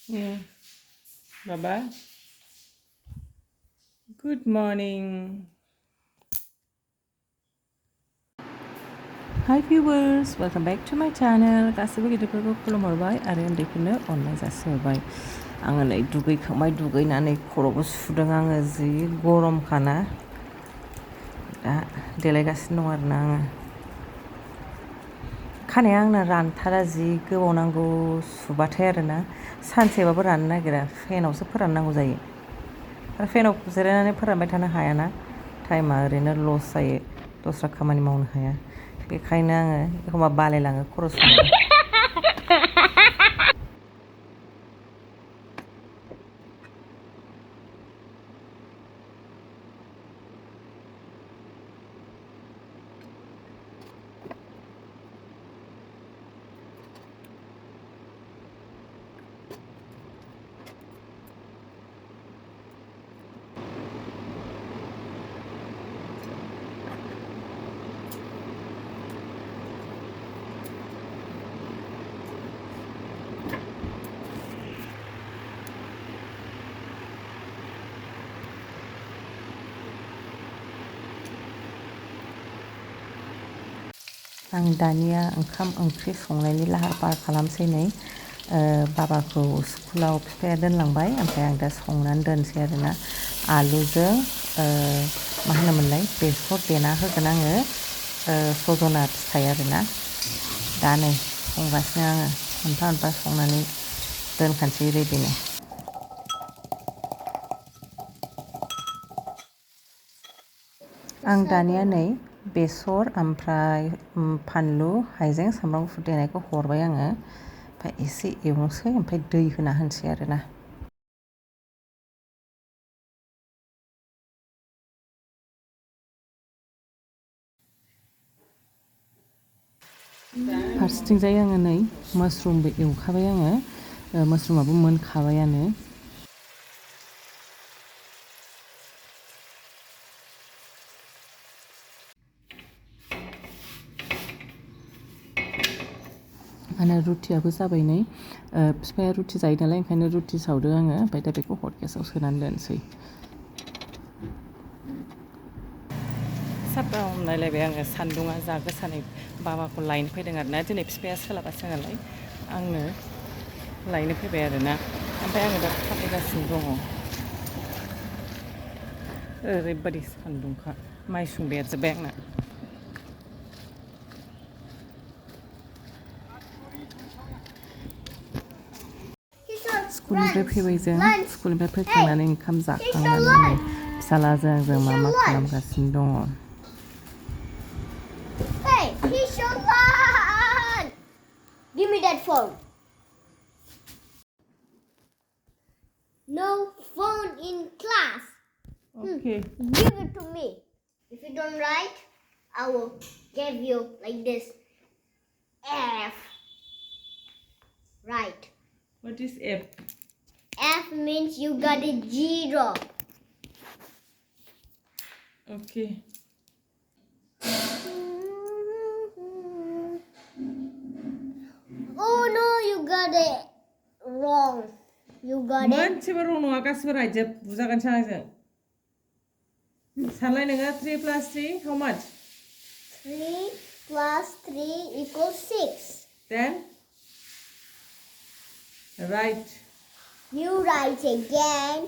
Yeah. Baba. Good morning. Hi viewers, welcome back to my channel. गासिबो गिदिरफोरखौ खुलुमहरबाय आरो उन्दैफोरनो अननाय जासिहरबाय। आङो नै दुगैखांबाय, दुगैनानै खर'बो सुदों आङो, जि गरमखाना दा देलायगासिनो दं आरोना आङो। खानाया आंना रानथारा, जि गोबाव नांगौ सुबाथाय आरोना, सानसेबाबो राननो नागिरा, फेनावसो फोराननांगौ जायो। आरो फेनाव जिरायनानै फोरानबाय थानो हायाना, टाइमा ओरैनो लस जायो, दस्रा खामानि मावनो हाया। बेखायनो आङो एखमबा बालायलाङो खर' सुनो। आं दानिया ओंखाम ओंख्रि संनायनि लाहार फाहार खालामसै नै। बाबाखौ स्कुलाव बिफाया दोनलांबाय, ओमफ्राय आं दा संनानै दोनसै आरोना। आलुजों मा होनोमोनलाय, बेसर देना होगोन आङो, सजना फिथाइ आरोना। दा नै संगासिनो आङो, मोनफा मोनफा संनानै दोनखानोसै रेडिनो। आं दानिया नै बेसर ओमफ्राय फानलु, हाइजें, सामब्राम गुफुर देनायखौ हरबाय आङो, ओमफ्राय एसे एवनोसै, ओमफ्राय दै होना होनोसै आरोना। फारसेथिंजाय आङो नै मासरुमबो एवखाबाय आङो, मासरुमाबो मोनखाबायानो। आंना रुटियाबो जाबाय नै, बिफाया रुटि जायो नालाय, ओंखायनो रुटि सावदों आङो, ओमफ्राय दा बेखौ हट गेसाव सोनानै दोनसै। साफ्रा हमलायलायबाय आङो, सान्दुङा जा गोसानै बाबाखौ लायनो फैदों आरोना, दिनै बिफाया सोलाबासै नालाय आंनो लायनो फैबाय आरोना, ओमफ्राय आङो दा थाबायगासिनो दङ। ओरैबायदि सान्दुंखा, माइसुं बेरजोब्बाय आंना। स्कुलनिफ्राय फैबाय जों, स्कुलनिफ्राय फैखांनानै ओंखाम जाखांनानै नै फिसालाजों आंजों मा खालामगासिनो दङ। Hey, give me that phone. No phone in class. Okay. Give it to me. If you don't write, I will give you like this. F. Right. What is F? F means you got a 0. Okay. Oh no, you got it wrong. You got it. मोनसेबो रं नङा, गासिबो राइटजोब, बुजागोनसो आंजों। सानलाय नोङो, 3 + 3 how much? 3 + 3 = 6. Then right. You write again.